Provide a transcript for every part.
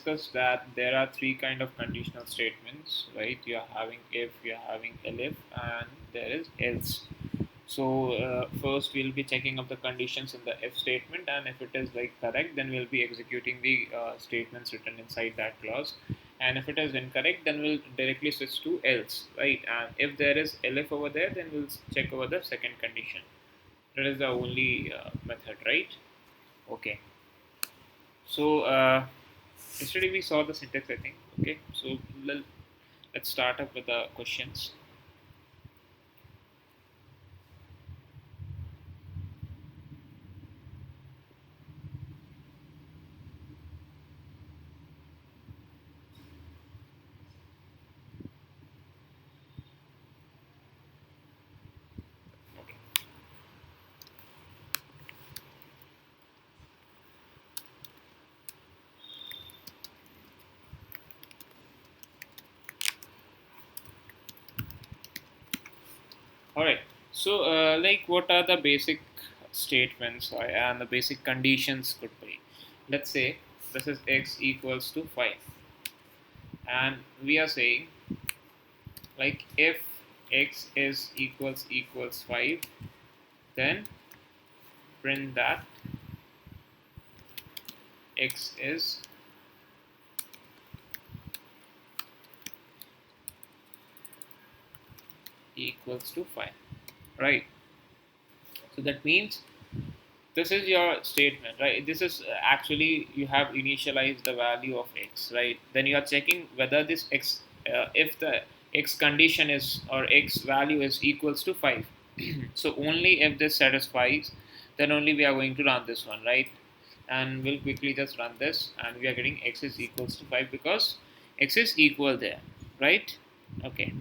discussed that there are three kind of conditional statements, right? You are having if, you are having elif, and there is else. So first we'll be checking up the conditions in the if statement, and if it is like correct, then we'll be executing the statements written inside that clause. And if it is incorrect, then we'll directly switch to else, right? And if there is elif over there, then we'll check over the second condition. That is the only method, right? Okay. So yesterday we saw the syntax, I think. Okay. So let's start up with the questions. Okay. All right. So like, what are the basic statements and the basic conditions could be? Let's say this is x equals to 5, and we are saying like if x is equals 5, then print that x is equals to 5, right? So that means this is your statement, right? This is actually you have initialized the value of x, right? Then you are checking whether this x, if the x condition is or x value is equals to 5. So only if this satisfies, then only we are going to run this one, right? And we'll quickly just run this, and we are getting x is equals to 5 because x is equal there, right? Okay.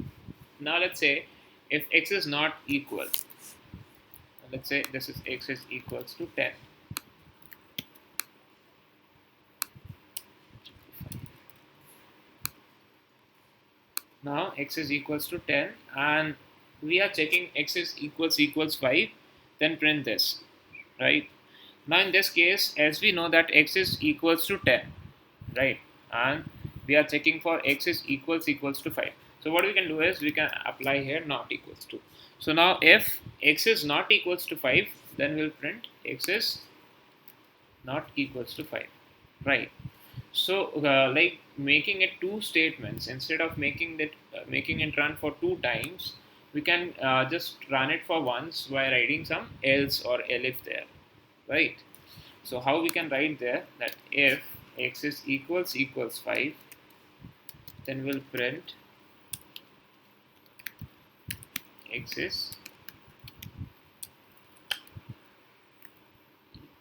Now let's say if x is not equal, let's say this is x is equals to 10. Now x is equals to 10, and we are checking x is equals 5, then print this, right? Now in this case, as we know that x is equals to 10, right? And we are checking for x is equals to 5. So what we can do is we can apply here not equals to. So now if x is not equals to 5, then we'll print x is not equals to 5, right? So like making it two statements, instead of making it run for two times, we can just run it for once by writing some else or elif there, right? So how we can write there that if x is equals 5, then we'll print x is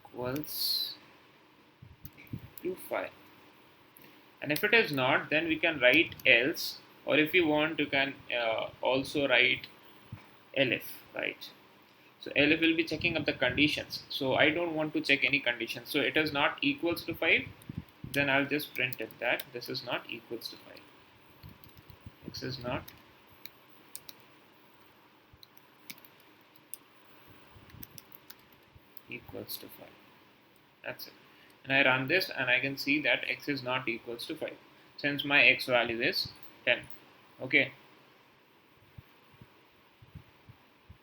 equals to 5. And if it is not, then we can write else, or if you want, you can also write elif, right? So elif will be checking up the conditions. So I don't want to check any conditions. So it is not equals to 5, then I'll just print it that this is not equals to 5. X is not equals to 5. That's it. And I run this, and I can see that x is not equals to 5 since my x value is 10. Okay.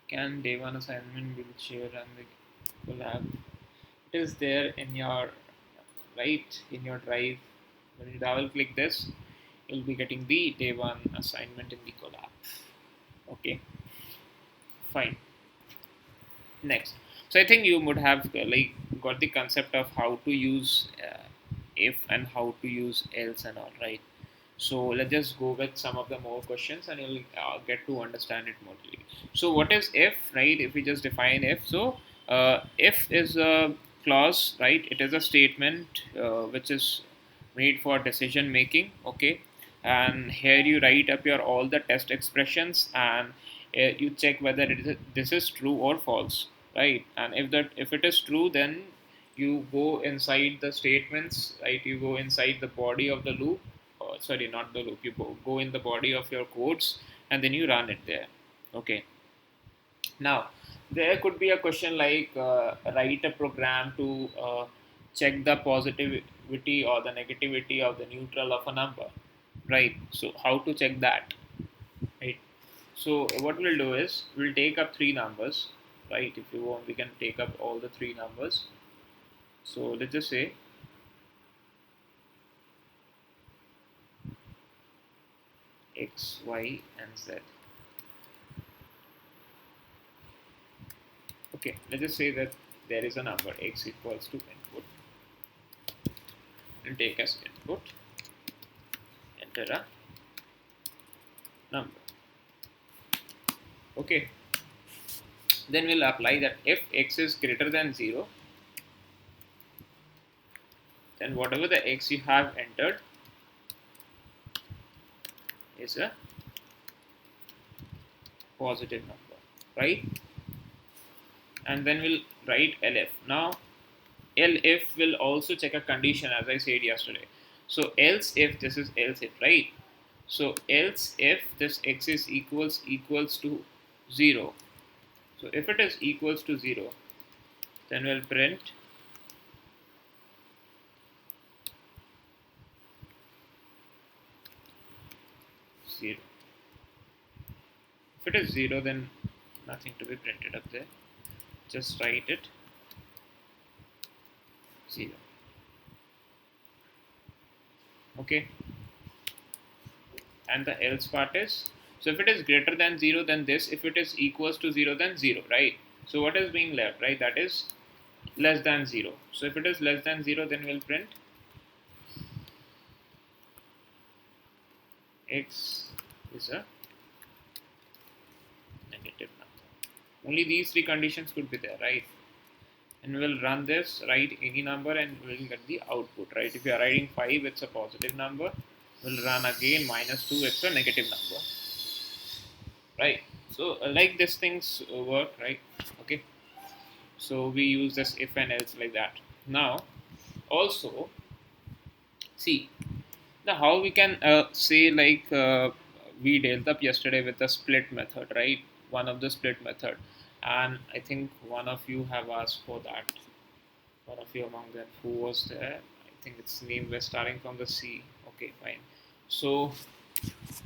Can day one assignment will share and the collab? It is there in your right in your drive. When you double click this, you'll be getting the day one assignment in the collab. Okay, fine. Next, so I think you would have like got the concept of how to use if and how to use else and all, right? So let's just go with some of the more questions, and you'll get to understand it more clearly. So what is if, right? If we just define if, so if is a clause, right? It is a statement which is made for decision making. Okay, and here you write up your all the test expressions, and you check whether this is true or false, right? And if it is true, then you go inside the statements, right? You go inside the body of the loop, sorry, not the loop, you go in the body of your codes, and then you run it there. Okay. Now there could be a question like write a program to check the positivity or the negativity of the neutral of a number, right? So how to check that, right? So what we'll do is we'll take up three numbers, right? If you want, we can take up all the three numbers. So let's just say x, y, and z. Okay, let's just say that there is a number x equals to input. We'll take as input, enter a number. Okay, then we'll apply that if x is greater than 0, then whatever the x you have entered is a positive number, right? And then we'll write elif. Now elif will also check a condition, as I said yesterday. So else if, this is else if, right? So else if this x is equals to 0. So if it is equals to 0, then we'll print zero. If it is 0, then nothing to be printed up there. Just write it 0. Okay. And the else part is, so if it is greater than 0, then this. If it is equals to 0, then 0, right? So what is being left, right? That is less than 0. So if it is less than 0, then we'll print x is a negative number. Only these three conditions could be there, right? And we'll run this, write any number, and we'll get the output, right? If you are writing 5, it's a positive number. We'll run again -2, it's a negative number, right? So like these things work, right? Okay. So we use this if and else like that. Now, also, see, now how we can say like we dealt up yesterday with the split method, right? One of the split method, and I think one of you have asked for that. One of you among them, who was there? I think its name was starting from the C. Okay, fine. So,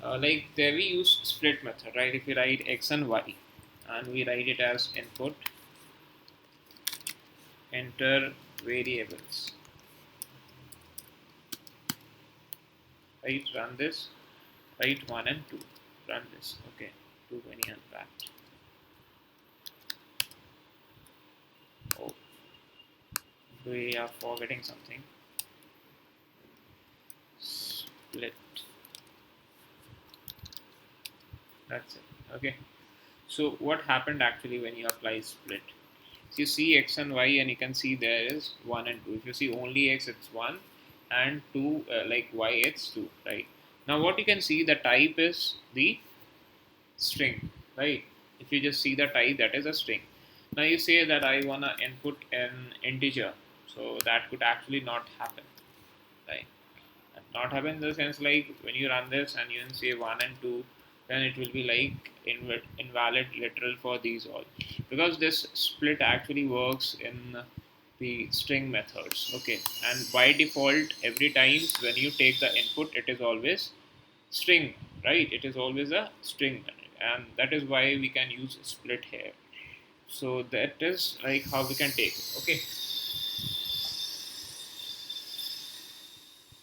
like there we use split method, right? If we write x and y, and we write it as input, enter variables, right? Run this, write 1 and 2, run this. Okay, too many unpacked. Oh, we are forgetting something. Split. That's it. Okay. So what happened actually when you apply split? So you see x and y, and you can see there is 1 and 2. If you see only x, it's 1, and 2, like y, it's 2, right? Now what you can see, the type is the string, right? If you just see the type, that is a string. Now you say that I want to input an integer, so that could actually not happen, right? And not happen in the sense like when you run this and you say 1 and 2, then it will be like invalid literal for these all, because this split actually works in the string methods. Okay, and by default every time when you take the input, it is always string, right? It is always a string, and that is why we can use split here. So that is like how we can take it. Okay,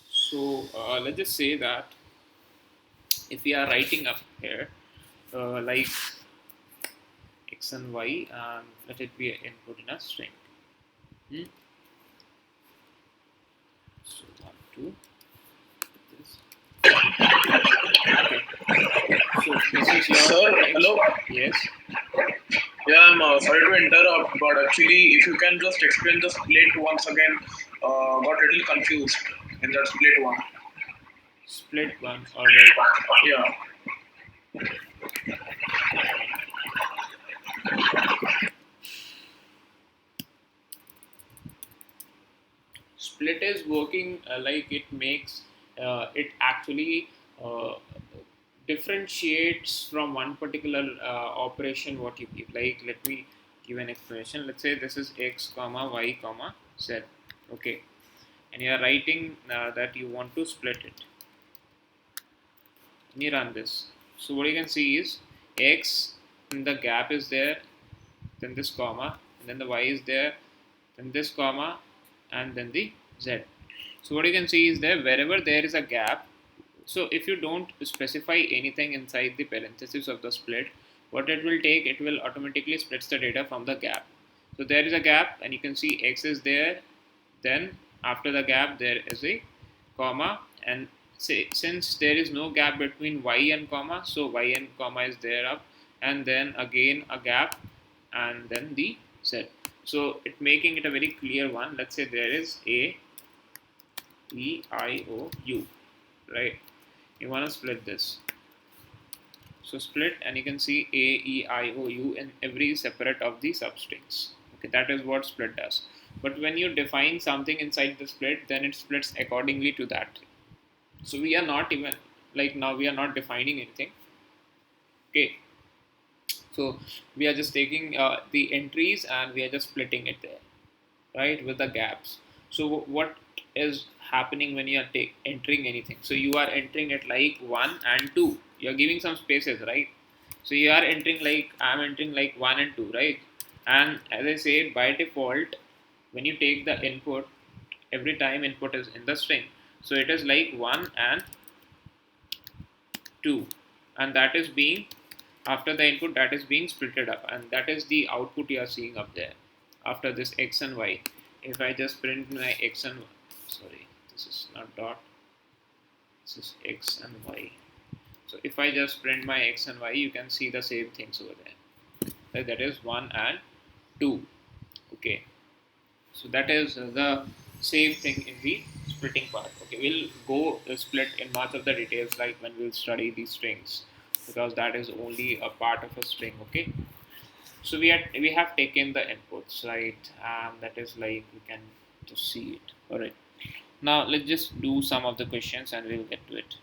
so let's just say that if we are writing up here like x and y, and let it be input in a string. So 1, 2, this. Okay. So this is your Sir, x. hello. Yes. Yeah, I'm sorry to interrupt, but actually, if you can just explain the split once again, got a little confused in that split one. Split one. All right. Yeah. Split is working like it makes it actually uh, differentiates from one particular operation what you give. Like let me give an explanation. Let's say this is x comma y comma z. Okay, and you are writing that you want to split it, and you run this. So what you can see is x, and the gap is there, then this comma, and then the y is there, then this comma, and then the z. So what you can see is there wherever there is a gap. So if you don't specify anything inside the parenthesis of the split, what it will take, it will automatically splits the data from the gap. So there is a gap, and you can see x is there, then after the gap there is a comma, and say since there is no gap between y and comma, so y and comma is there up, and then again a gap, and then the z. So it making it a very clear one. Let's say there is a e I o u, right? You want to split this. So split, and you can see a e I o u in every separate of the substrings. Okay, that is what split does. But when you define something inside the split, then it splits accordingly to that. So we are not even, like, now we are not defining anything. Okay, so we are just taking the entries and we are just splitting it there, right, with the gaps. So what is happening when you are entering anything? So you are entering it like 1 and 2. You are giving some spaces, right? So you are entering like, I'm entering like 1 and 2, right? And as I said, by default, when you take the input, every time input is in the string. So it is like 1 and 2, and that is being, after the input, that is being splitted up, and that is the output you are seeing up there after this x and y. If I just print my x and, sorry, this is not dot, this is x and y. So if I just print my x and y, you can see the same things over there. That is 1 and 2. Okay, so that is the same thing in the splitting part. Okay, we'll go split in much of the details like when we'll study these strings, because that is only a part of a string. Okay, so we have taken the inputs, right, and that is like we can just see it. All right, now let's just do some of the questions and we'll get to it.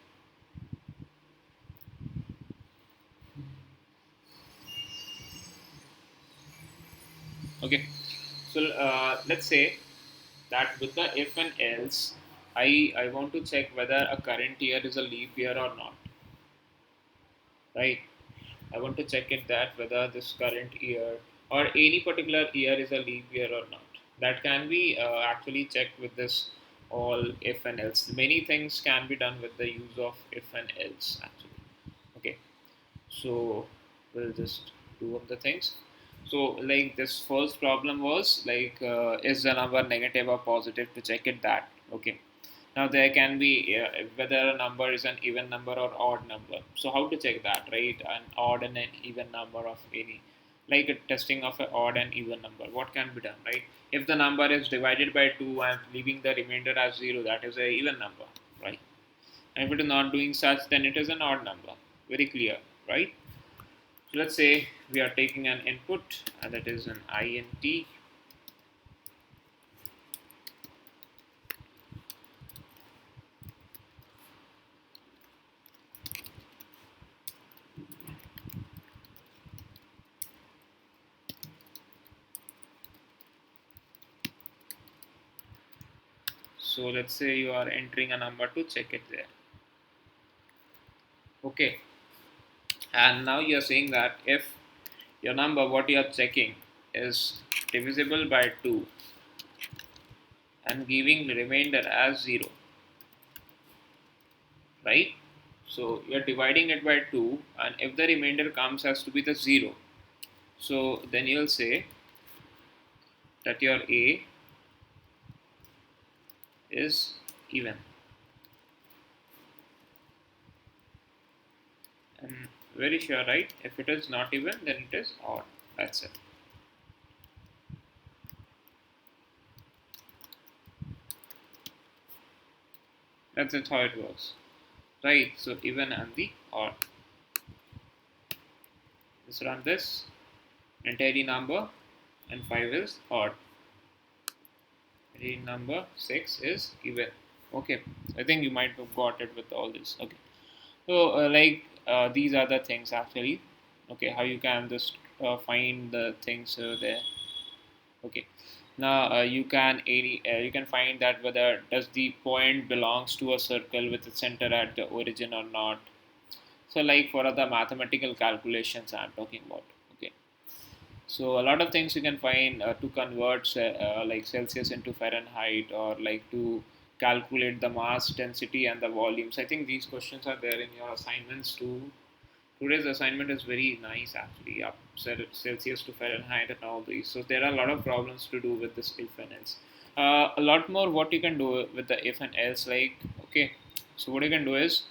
Okay, so let's say that with the if and else, I want to check whether a current year is a leap year or not, right? I want to check it that whether this current year or any particular year is a leap year or not. That can be actually checked with this all if and else. Many things can be done with the use of if and else actually. Okay, so we'll just do up the things. So like this first problem was like, is the number negative or positive, to check it that. Okay, now there can be whether a number is an even number or odd number. So how to check that, right? An odd and an even number of any, like a testing of an odd and even number. What can be done, right? If the number is divided by 2 and leaving the remainder as 0, that is a even number, right? And if it is not doing such, then it is an odd number. Very clear, right? So let's say we are taking an input, and that is an int. So let's say you are entering a number to check it there. Okay, and now you are saying that if your number, what you are checking, is divisible by 2 and giving the remainder as 0, right? So you are dividing it by 2, and if the remainder comes has to be the 0, so then you'll say that your a is even. And very sure, right? If it is not even, then it is odd. That's it. That's it how it works, right? So even and the odd. Let's run this. Entire number and 5 is odd. Entire number 6 is even. Okay, I think you might have got it with all this. Okay, so these are the things actually. Okay, how you can just find the things there. Okay, Now you can find that whether does the point belongs to a circle with a center at the origin or not. So like for other mathematical calculations I'm talking about. Okay. So a lot of things you can find to convert like Celsius into Fahrenheit, or like to calculate the mass, density, and the volumes. I think these questions are there in your assignments too. Today's assignment is very nice actually, up Celsius to Fahrenheit and all these. So there are a lot of problems to do with this if and else. A lot more what you can do with the if and else, like okay. So what you can do is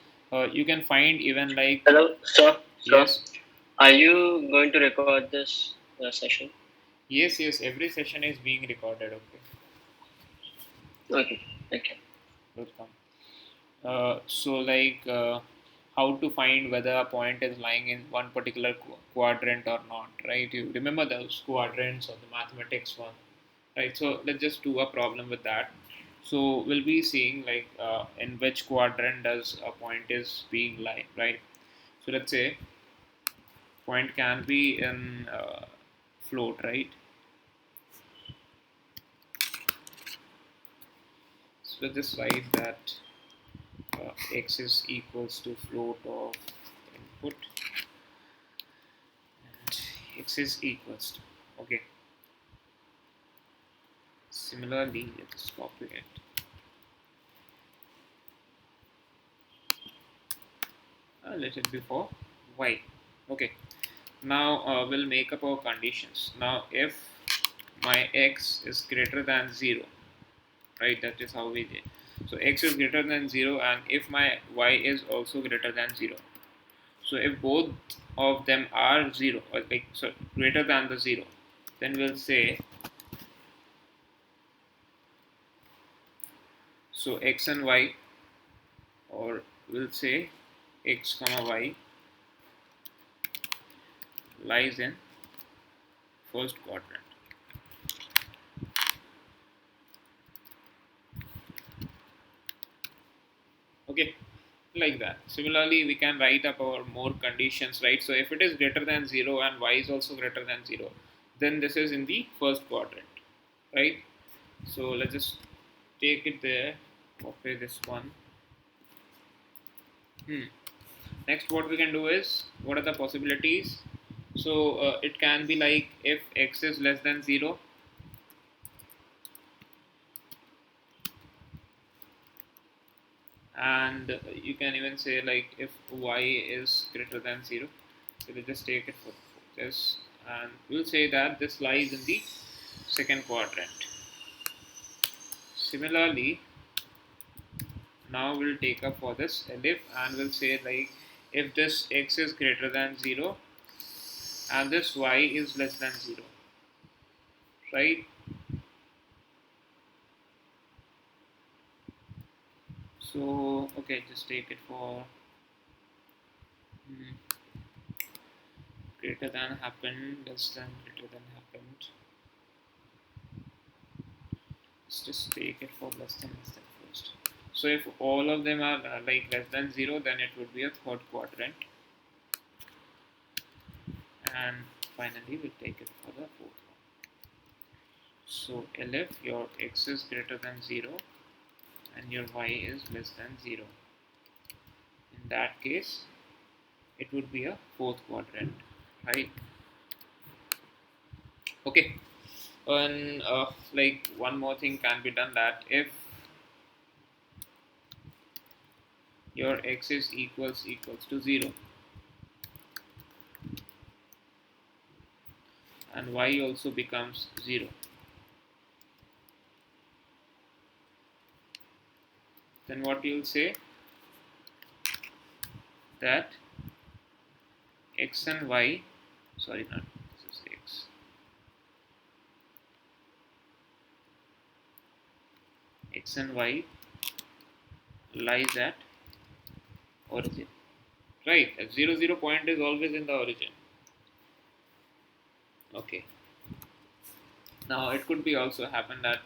you can find even like Hello, stop, stop. yes, Are you going to record this session? yes. Every session is being recorded. Okay, Okay, thank you. welcome. So like how to find whether a point is lying in one particular quadrant or not, right? You remember those quadrants of the mathematics one, right? So let's just do a problem with that. So we'll be seeing like in which quadrant does a point is being lying, right? So let's say point can be in float, right? So just write that x is equals to float of input and x is equals to, okay. Similarly, let's copy it. Let it be for y. Okay. Now we'll make up our conditions. Now if my x is greater than 0, right? That is how we did. So x is greater than 0, and if my y is also greater than 0. So if both of them are 0, or like so greater than the 0, then we'll say so x and y, or we'll say x comma y lies in first quadrant. Okay, like that. Similarly, we can write up our more conditions, right? So if it is greater than 0 and y is also greater than 0, then this is in the first quadrant, right? So let's just take it there. Okay, this one. Next, what we can do is, what are the possibilities? So it can be like if x is less than 0, and you can even say like if y is greater than 0. So we'll just take it for this, and we'll say that this lies in the second quadrant. Similarly, now we'll take up for this elif, and we'll say like if this x is greater than 0 and this y is less than 0, right? So okay, just take it for hmm, greater than happened, less than greater than happened. Let's just take it for less than first. So if all of them are like less than 0, then it would be a third quadrant. And finally, we'll take it for the fourth one. So if your x is greater than 0 and your y is less than 0, in that case, it would be a fourth quadrant, right? Okay. And like one more thing can be done, that if your x is equals to 0 and y also becomes 0, then what you'll say, that x and y, sorry, not this is x and y lies at origin, right? A 0 point is always in the origin. Okay. Now it could be also happen that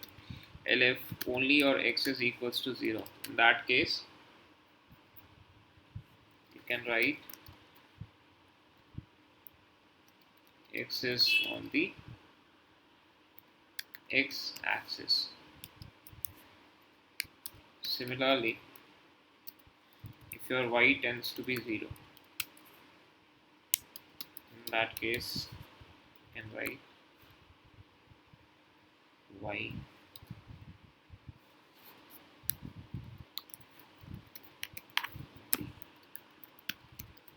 if only your x is equals to 0, in that case you can write x is on the x-axis. Similarly, if your y tends to be 0, in that case you can write y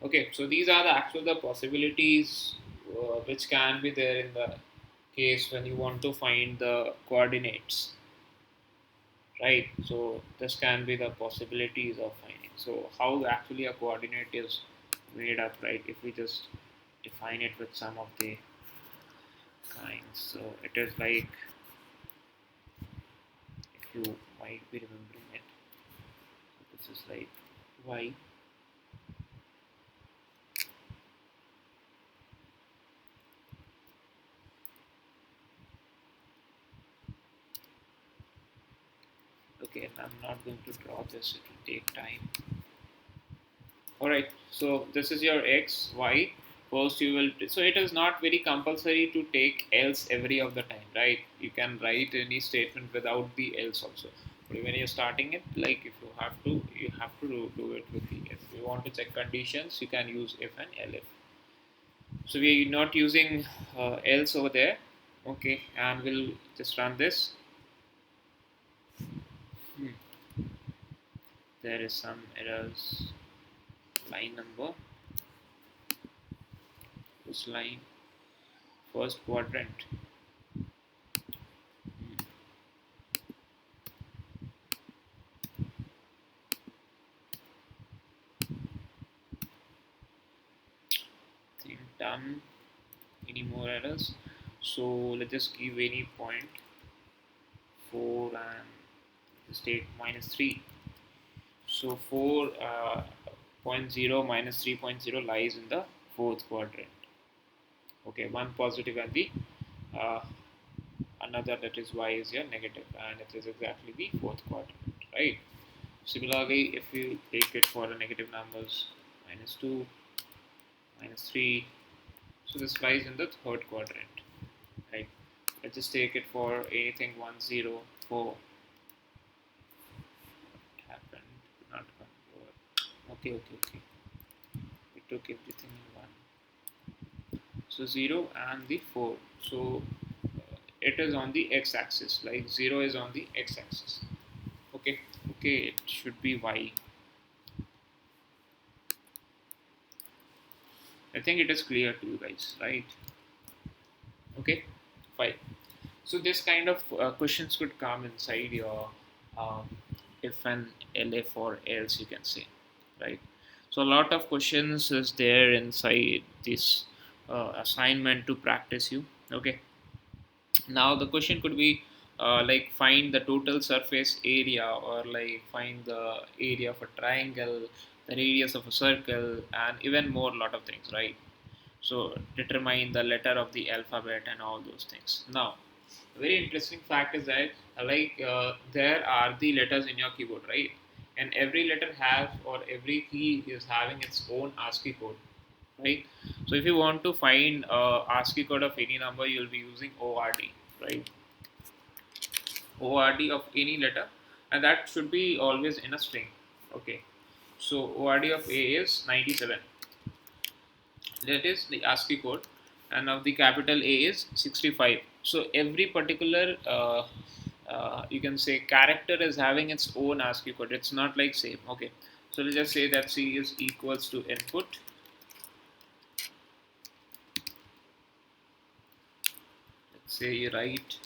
okay. So these are the possibilities which can be there in the case when you want to find the coordinates, right? So this can be the possibilities of finding. So how actually a coordinate is made up, right? If we just define it with some of the kinds, so it is like, if you might be remembering it, so this is like y okay. And I'm not going to draw this, it will take time. Alright, so this is your x, y. First you will, so it is not very compulsory to take else every of the time, right? You can write any statement without the else also. But when you're starting it, like if you have to, do it with the if. You want to check conditions, you can use if and elif. So we are not using else over there. Okay, and we'll just run this. Hmm. There is some errors. Line number. This line. First quadrant. Thing done. Any more errors? So let's just give any point 4 and just take -3. So 4.0 minus 3.0 lies in the fourth quadrant. Okay, one positive and the uh, another, that is y, is your negative, and it is exactly the fourth quadrant, right? Similarly, if you take it for the negative numbers, -2, -3, so this lies in the third quadrant, right? Let's just take it for anything 1, 0, 4. What happened? Not convert. Okay. We took everything in 1. So 0 and the 4. So it is on the x-axis. Like 0 is on the x-axis. Okay. It should be y. I think it is clear to you guys, right? Okay. Fine. So this kind of questions could come inside your um, if and elif or else, you can say, right? So a lot of questions is there inside this assignment to practice you. Okay. Now the question could be like find the total surface area, or like find the area of a triangle, the radius of a circle, and even more lot of things, right? So determine the letter of the alphabet and all those things. Now, a very interesting fact is that there are the letters in your keyboard, right? And every letter has, or every key is having its own ASCII code, right? So if you want to find ASCII code of any number, you'll be using ORD, right? ORD of any letter, and that should be always in a string. Okay, so ORD of A is 97. That is the ASCII code, and of the capital A is 65. So every particular you can say character is having its own ASCII code. It's not like same. Okay, so let's just say that C is equals to input. Let's say you write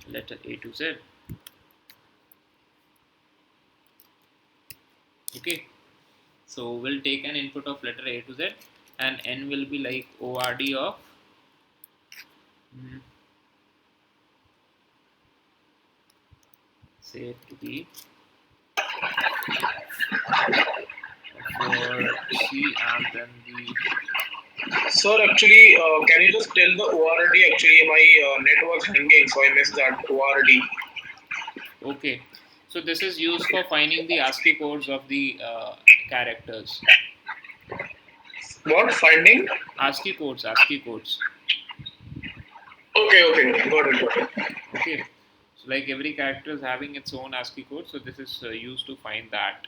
letter A to Z. Okay, so we'll take an input of letter A to Z, and N will be like ORD of say it to be for C, and then the Sir, actually, can you just tell the ORD? Actually, my net was hanging, so I missed that ORD. okay. So this is used for finding the ASCII codes of the characters. What finding? ASCII codes. Okay. Got it. Okay, so like every character is having its own ASCII code, so this is used to find that.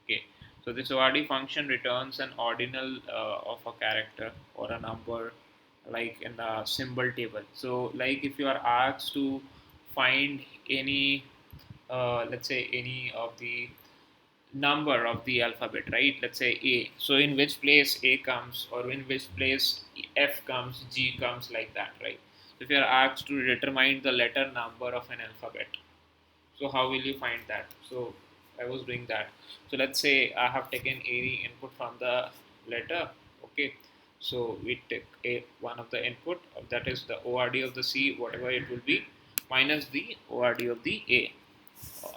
Okay, so this ORD function returns an ordinal of a character or a number, like in the symbol table. So like if you are asked to find any, let's say any of the number of the alphabet, right? Let's say A. So in which place A comes, or in which place F comes, G comes, like that, right? So if you are asked to determine the letter number of an alphabet, so how will you find that? So I was doing that. So let's say I have taken any input from the letter. Okay. So we take one of the input, that is the ORD of the C, whatever it will be, minus the ORD of the A,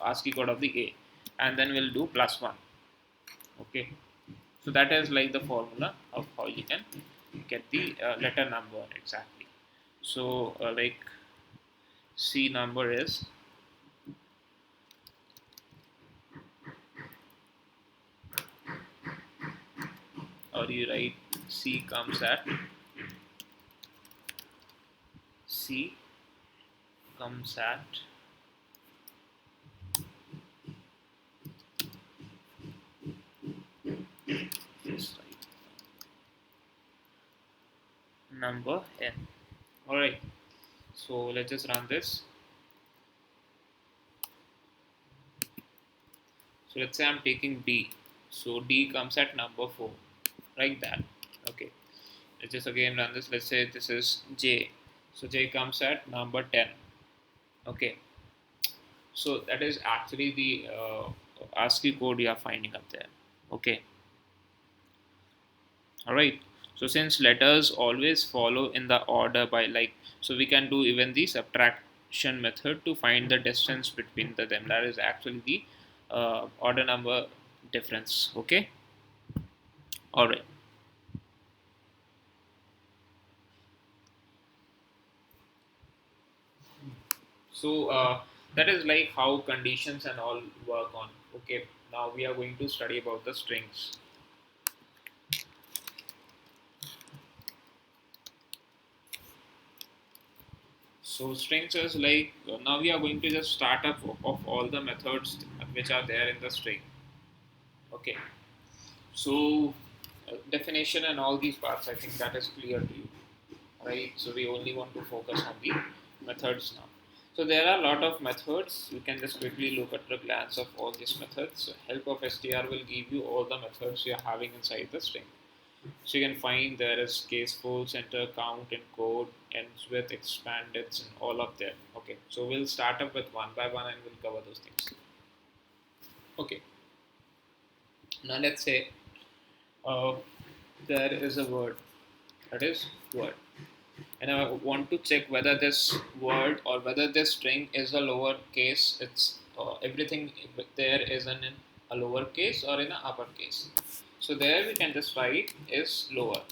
ASCII code of the A, and then we'll do plus one. Okay. So that is like the formula of how you can get the letter number exactly. So like C number is, or you write C comes at, C comes at this, right, number n. Alright, so let's just run this. So let's say I'm taking D. So D comes at number 4, like that. Okay, let's just again run this. Let's say this is J. So J comes at number 10. Okay, so that is actually the ASCII code you are finding up there. Okay, all right. So since letters always follow in the order by like, so we can do even the subtraction method to find the distance between them. That is actually the order number difference. Okay, all right. So that is like how conditions and all work on. Okay, now we are going to study about the strings. So strings is like, now we are going to just start up of all the methods which are there in the string. Okay, so definition and all these parts, I think that is clear to you, right? So we only want to focus on the methods now. So there are a lot of methods. We can just quickly look at the glance of all these methods. So help of str will give you all the methods you are having inside the string. So you can find there is case, full, center, count, encode, ends with, expanded, and all of them. Okay, so we'll start up with one by one and we'll cover those things. Okay, now let's say uh, there is a word, that is word, and I want to check whether this word or whether this string is a lower case. It's everything there is in a lower case or in an upper case. So there we can just write is lower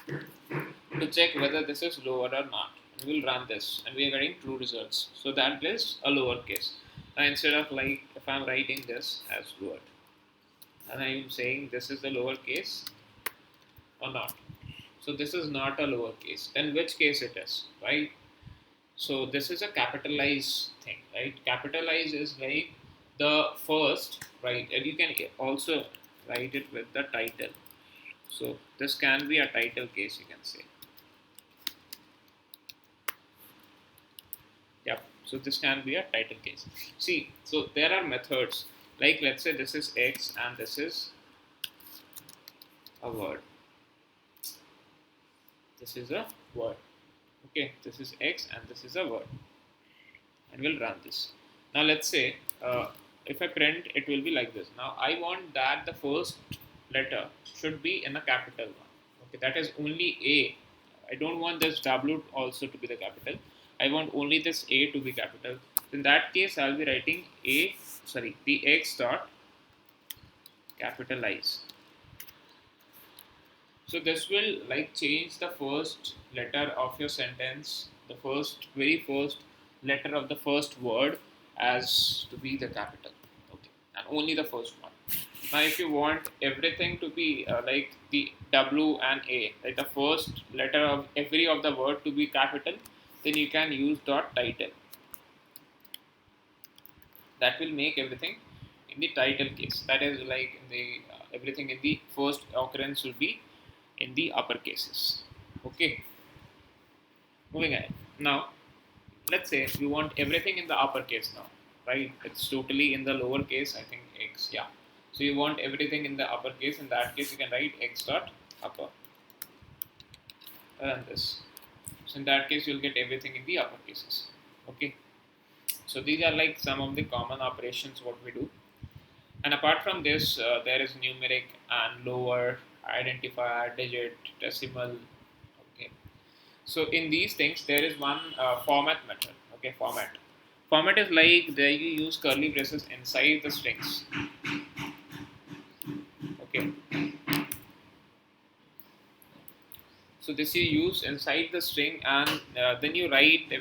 to check whether this is lower or not. And we'll run this and we are getting true results. So that is a lower case. Now instead of like if I'm writing this as word and I'm saying this is the lower case or not. So this is not a lower case. Then which case it is, right? So this is a capitalized thing, right? Capitalize is like the first, right? And you can also write it with the title. So this can be a title case, you can say. Yep. So this can be a title case. See, so there are methods. Like let's say this is X and this is a word. This is a word. Okay, this is X and this is a word. And we'll run this. Now let's say if I print, it will be like this. Now I want that the first letter should be in a capital one. Okay, that is only A. I don't want this W also to be the capital. I want only this A to be capital. In that case, I'll be writing the X dot capitalize. So this will like change the first letter of your sentence, the very first letter of the first word as to be the capital. Okay, and only the first one. Now, if you want everything to be like the W and A, like the first letter of every of the word to be capital, then you can use dot title. That will make everything in the title case. That is like in the everything in the first occurrence will be in the upper cases. Okay, moving ahead. Now, let's say you want everything in the uppercase now, right? It's totally in the lowercase, I think x, yeah. So you want everything in the uppercase. In that case, you can write x dot upper. Run this. So in that case, you'll get everything in the upper cases. Okay. So these are like some of the common operations what we do. And apart from this, there is numeric and lower, identifier, digit, decimal. Okay. So in these things, there is one format method. Okay, format. Format is like there you use curly braces inside the strings. Okay. So this you use inside the string, and then you write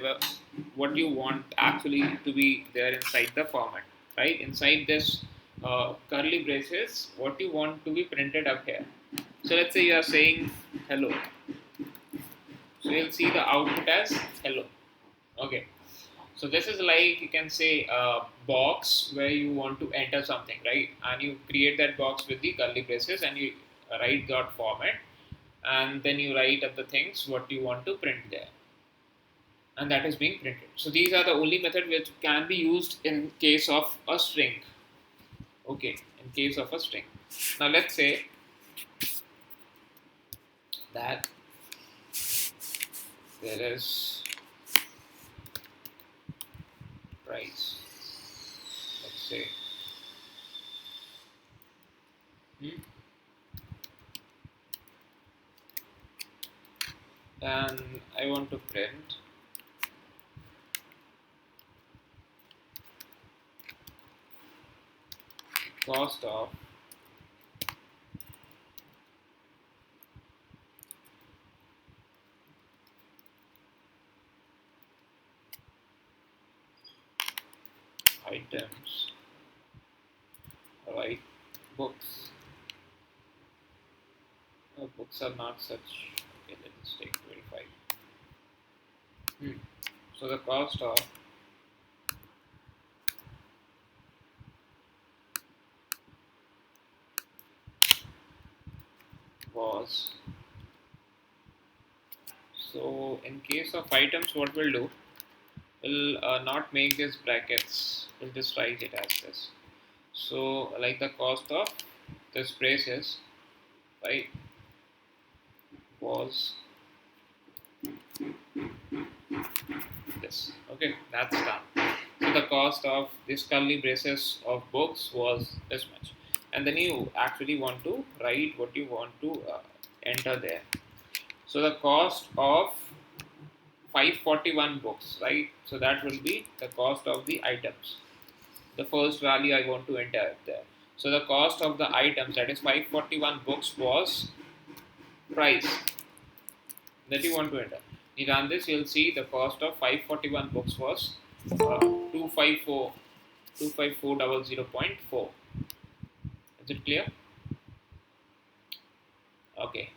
what you want actually to be there inside the format. Right inside this curly braces, what you want to be printed up here. So let's say you are saying hello. So you'll see the output as hello. Okay. So this is like you can say a box where you want to enter something, right? And you create that box with the curly braces and you write dot format, and then you write up the things what you want to print there, and that is being printed. So these are the only method which can be used in case of a string. Okay, in case of a string. Now let's say that there is price. Let's say. And I want to print cost of items, right? Books. No, books are not such. Okay, let's take 25. So the cost of was. So in case of items, what we'll do, we'll not make this brackets. We'll just write it as this. So like the cost of this braces, right, was this. Okay, that's done. So the cost of this curly braces of books was this much, and then you actually want to write what you want to enter there. So the cost of 541 books, right? So that will be the cost of the items. The first value I want to enter there. So the cost of the items, that is 541 books, was price that you want to enter. You run this, you'll see the cost of 541 books was 254,000.4. Is it clear? Okay.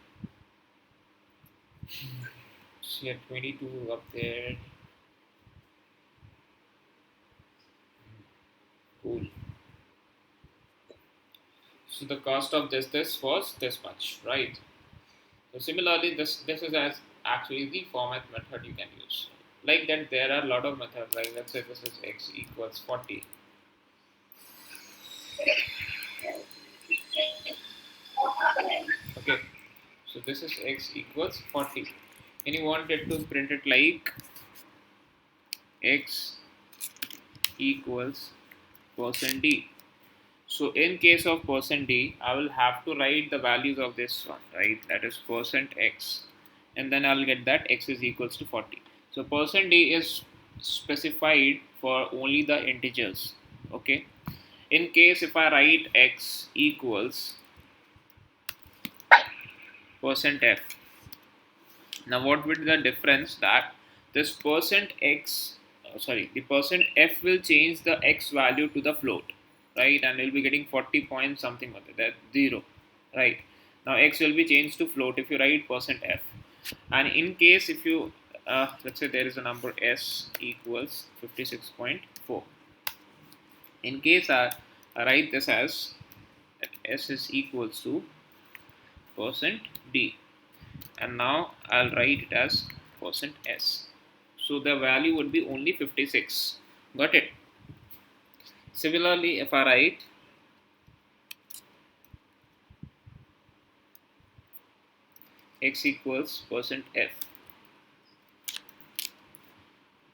So you have 22 up there. Cool. So the cost of this was this much, right? So similarly, this is as actually the format method you can use. Like that, there are a lot of methods. Like let's say this is x equals 40. Okay, so this is x equals 40, and you want it to print it like x equals %d. So in case of %d, I will have to write the values of this one, right? That is %x, and then I'll get that x is equals to 40. So %d is specified for only the integers. Okay. In case if I write x equals %f, now what would be the difference? That this %x, the %f will change the x value to the float, right? And we'll be getting 40 point something with it, that's 0, right? Now x will be changed to float if you write %f. And in case if you let's say there is a number s equals 56.4. In case I write this as that s is equals to percent d, and now I'll write it as percent s. So the value would be only 56. Got it? Similarly, if I write x equals percent f,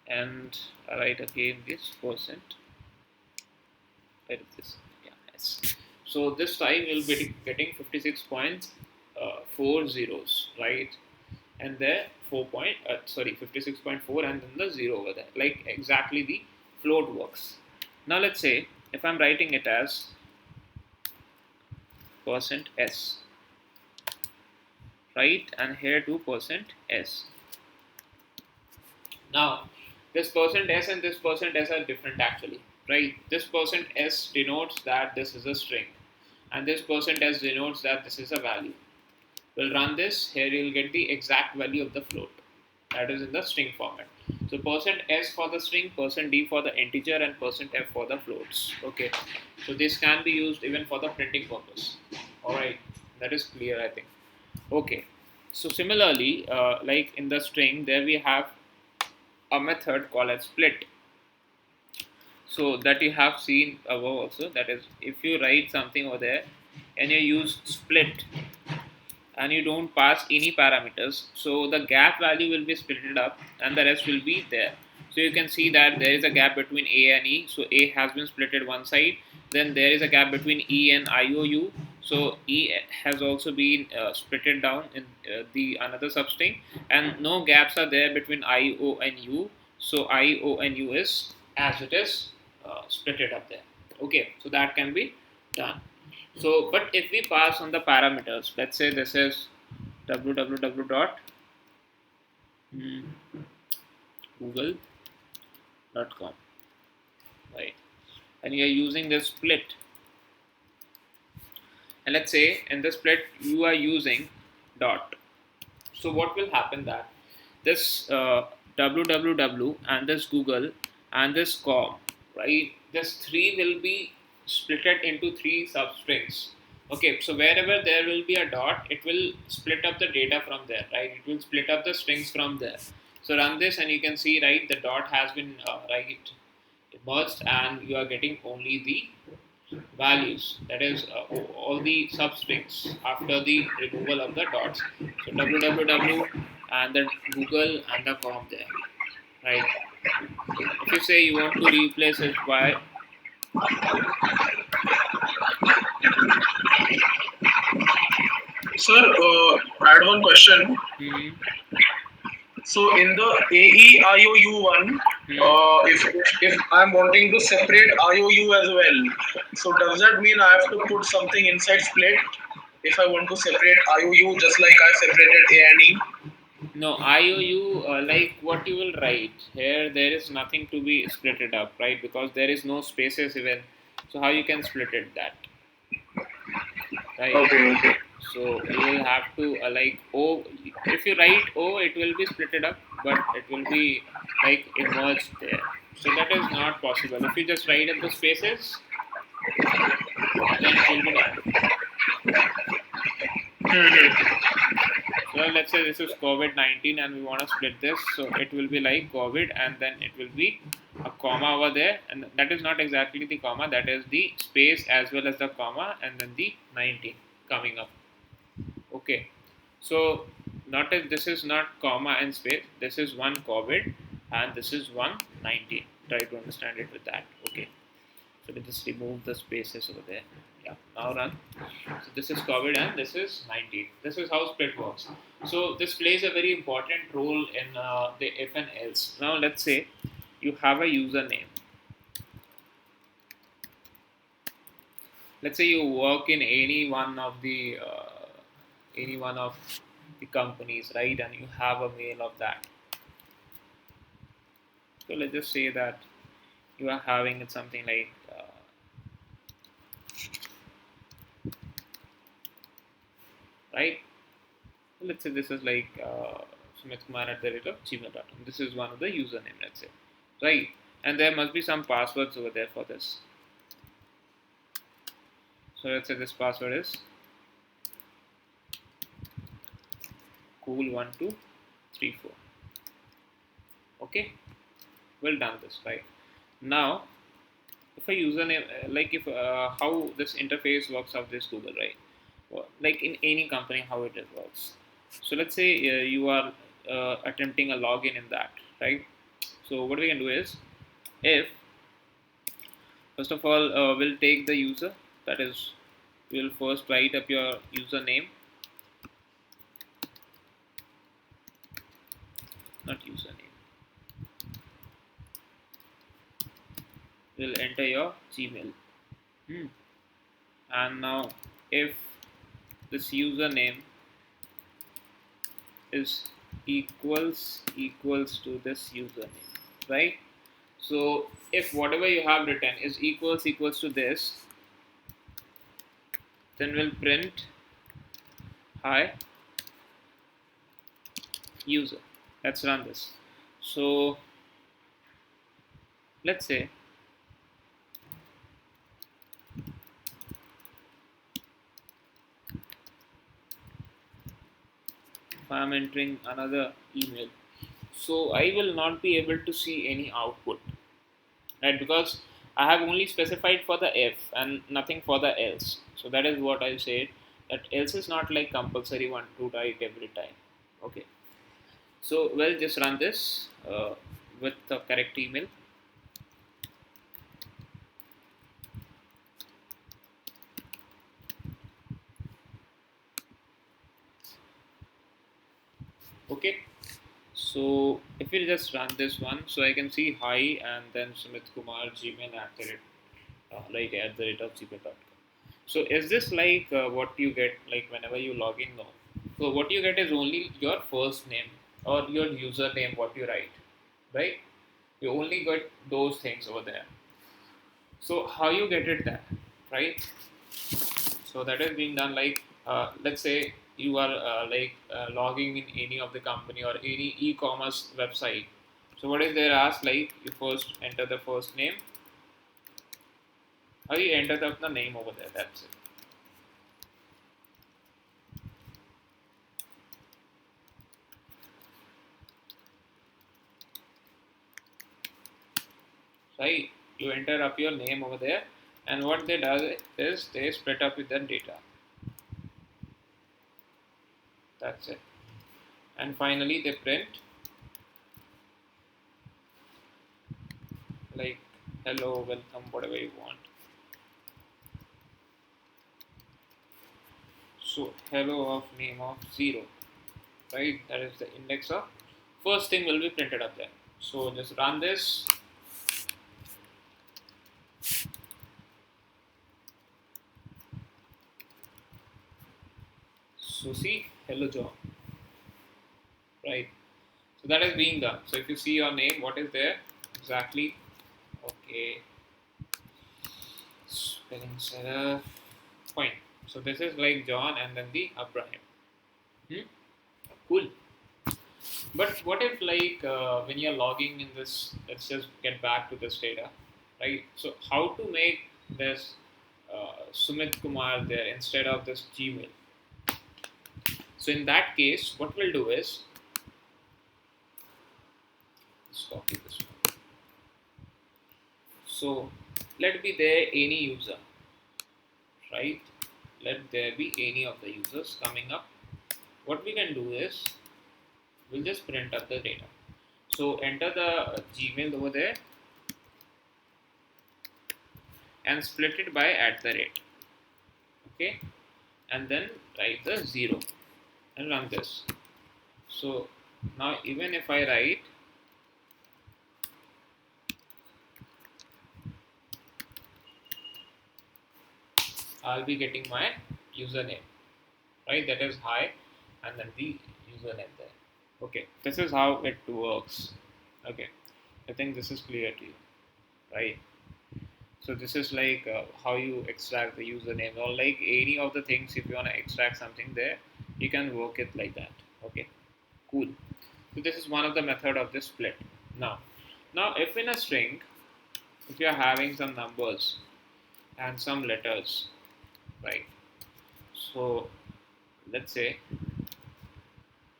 and I write again this percent, where is this? Yeah, s. So this time we'll be getting 56.4 zeros, right? And there 56.4, and then the 0 over there, like exactly the float works. Now let's say if I'm writing it as percent s, right, and here too percent s. Now this percent s and this percent s are different actually, right? This percent s denotes that this is a string, and this percent s denotes that this is a value. We'll run this. Here you'll get the exact value of the float, that is in the string format. So percent s for the string, percent d for the integer, and percent f for the floats. Okay, so this can be used even for the printing purpose. All right, that is clear, I think. Okay, so similarly, like in the string, there we have a method called as split. So that you have seen above also. That is, if you write something over there and you use split, and you don't pass any parameters, so the gap value will be split up and the rest will be there. So you can see that there is a gap between a and e, so a has been splitted one side. Then there is a gap between e and iou, so e has also been splitted down in the another substring, and no gaps are there between I, O and u, so I, O and u is as it is splitted up there. Okay, so that can be done. So, but if we pass on the parameters, let's say this is www dot google.com, right? And you are using this split, and let's say in the split you are using dot. So what will happen that this www and this Google and this com, right? This three will be splitted into three substrings. Okay, so wherever there will be a dot, it will split up the data from there, right? It will split up the strings from there. So run this, and you can see, right, the dot has been merged, and you are getting only the values, that is all the substrings after the removal of the dots. So www and the Google and the com there, right? If you say you want to replace it by Sir, I had one question. hmm, So in the AE one, if I'm wanting to separate IOU as well, so does that mean I have to put something inside split if I want to separate IOU just like I separated A and E? no IOU, like what you will write here, there is nothing to be split it up, right? Because there is no spaces even. So how you can split it that, right? Okay, okay. So you will have to like O. If you write O, it will be splitted up, but it will be like emerged there. So that is not possible. If you just write in the spaces, then it will be done. So let's say this is COVID-19, and we want to split this. So it will be like COVID, and then it will be a comma over there, and that is not exactly the comma. That is the space as well as the comma, and then the 19 coming up. Okay, so not as this is not comma and space. This is one COVID, and this is 119. Try to understand it with that. Okay, so we just remove the spaces over there. Yeah, now run. So this is COVID and this is 19. This is how split works. So this plays a very important role in the if and else. Now let's say you have a username. Let's say you work in any one of the companies, right? And you have a mail of that. So let's just say that you are having it something like right. So let's say this is like sumitkumar@gmail.com. This is one of the username, let's say, right? And there must be some passwords over there for this. So let's say this password is cool1234. Okay, well done this, right? Now if a username like if how this interface works of this Google, right? Well, like in any company how it works. So let's say you are attempting a login in that, right? So what we can do is, if first of all we'll take the user, that is, we'll first write up your username, not username, we'll enter your Gmail. And now if this username is equals to this username, right? So if whatever you have written is equals to this, then we'll print hi user. Let's run this. So let's say if I'm entering another email, so I will not be able to see any output, right? Because I have only specified for the if and nothing for the else. So that is what I said, that else is not like compulsory one to write every time. Okay. So we'll just run this with the correct email. Okay. So if we just run this one, so I can see hi and then Sumit Kumar Gmail at the rate of gmail.com. So is this like what you get like whenever you log in? No. So what you get is only your first name or your username, what you write, right? You only get those things over there. So how you get it there, right? So that is being done like let's say you are logging in any of the company or any e-commerce website. So what is there asked, like you first enter the first name, or you enter the name over there. That's it. Right? You enter up your name over there, and what they do is they split up with the data. That's it. And finally they print like hello, welcome, whatever you want. So hello of name of 0, right? That is the index of first thing will be printed up there. So just run this. So see hello John, right? So that is being done. So if you see your name, what is there exactly? Okay, spelling serif, fine. So this is like John and then the Abraham. Cool. But what if like when you're logging in this, let's just get back to this data, right? So how to make this Sumit Kumar there instead of this Gmail? So in that case, what we'll do is, let's copy this one. So let be there any user, right? Let there be any of the users coming up. What we can do is, we'll just print up the data. So enter the Gmail over there and split it by @ okay, and then write the 0 and run this. So now even if I write I'll be getting my username, right? That is hi and then the username there. Okay, this is how it works. Okay, I think this is clear to you, right? So this is like how you extract the username, or like any of the things. If you want to extract something there, you can work it like that. Okay, cool. So this is one of the method of this split. Now if in a string, if you are having some numbers and some letters, right? So let's say,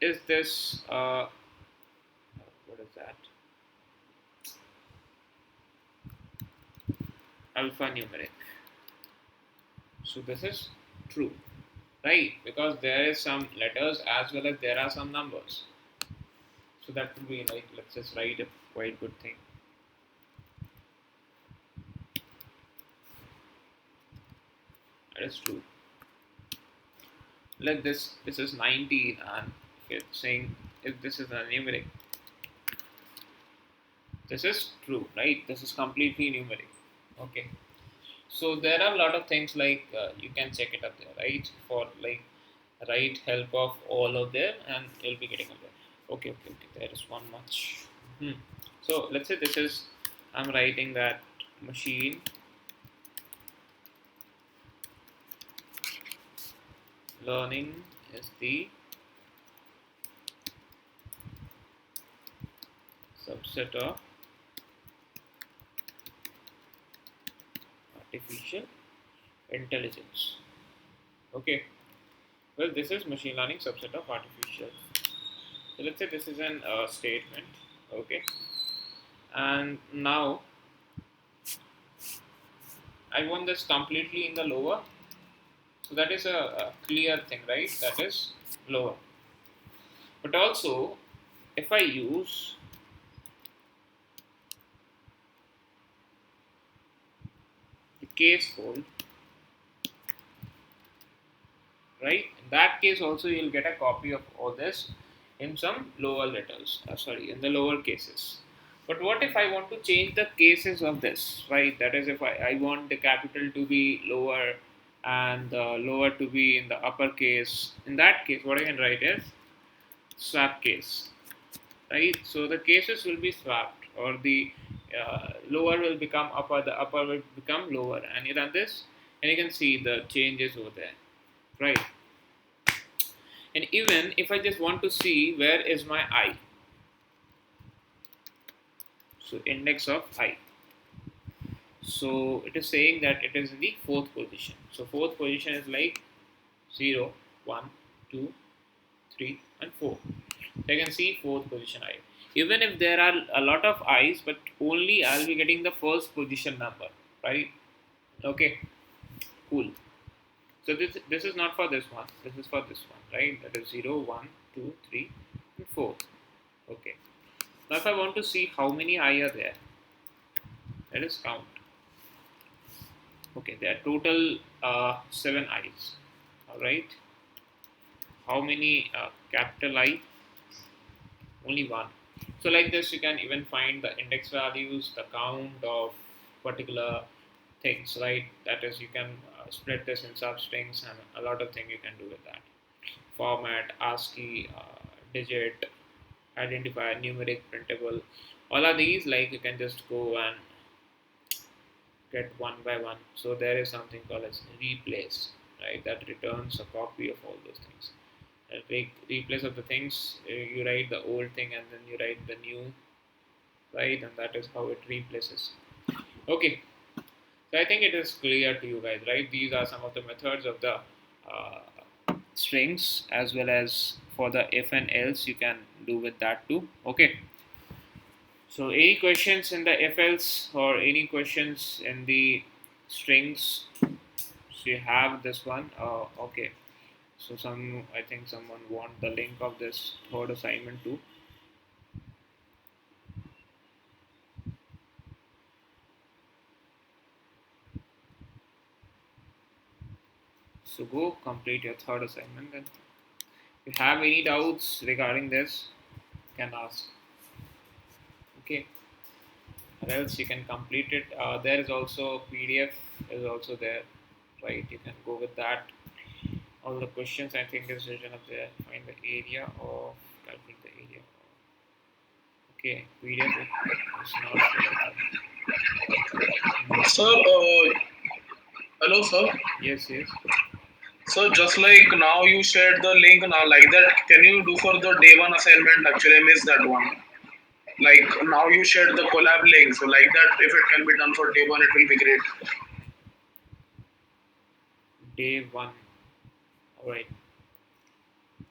is this what is that? Alphanumeric. So this is true, right? Because there is some letters as well as there are some numbers. So that would be like, let's just write a quite good thing. That is true. Like this is 19, and if it's saying if this is a numeric, this is true, right? This is completely numeric. Okay. So there are a lot of things like you can check it up there, right? For like right help of all of them, and you'll be getting up there. Okay. There is one much. So let's say this is, I'm writing that machine learning is the subset of artificial intelligence. Okay. Well, this is machine learning subset of artificial. So let's say this is an statement. Okay. And now I want this completely in the lower. So that is a clear thing, right? That is lower. But also, if I use the case fold, right? In that case also you'll get a copy of all this in some lower letters, in the lower cases. But what if I want to change the cases of this, right? That is, if I want the capital to be lower and the lower to be in the uppercase, in that case what I can write is swap case, right? So the cases will be swapped, or the lower will become upper, the upper will become lower, and you run this and you can see the changes over there, right? And even if I just want to see where is my I, so index of I, so it is saying that it is in the fourth position. So fourth position is like 0, 1, 2, 3 and 4. So I can see fourth position I. Even if there are a lot of I's, but only I'll be getting the first position number, right? Okay, cool. So this is not for this one. This is for this one, right? That is 0, 1, 2, 3, and 4. Okay. Now if I want to see how many I are there, let us count. Okay, there are total 7 I's. All right. How many capital I? Only one. So like this, you can even find the index values, the count of particular things, right? That is, you can split this in substrings, and a lot of things you can do with that. Format, ASCII, digit, identifier, numeric, printable. All of these, like, you can just go and get one by one. So there is something called as replace, right? That returns a copy of all those things. Take replace of the things, you write the old thing and then you write the new, right? And that is how it replaces. Okay, so I think it is clear to you guys, right? These are some of the methods of the strings, as well as for the if and else you can do with that too. Okay, so any questions in the if else, or any questions in the strings? So you have this one. Okay, so I think someone want the link of this third assignment too. So go complete your third assignment then. If you have any doubts regarding this, you can ask. Okay, or else you can complete it. There is also PDF is also there, right? You can go with that. All the questions I think is written up there. Find the area of, calculate the area. Okay, PDF is not Sir, hello, sir. Yes. So just like now you shared the link now like that, can you do for the day one assignment? Actually, I missed that one. Like now you shared the collab link, so like that, if it can be done for day one, it will be great. Day one. All right.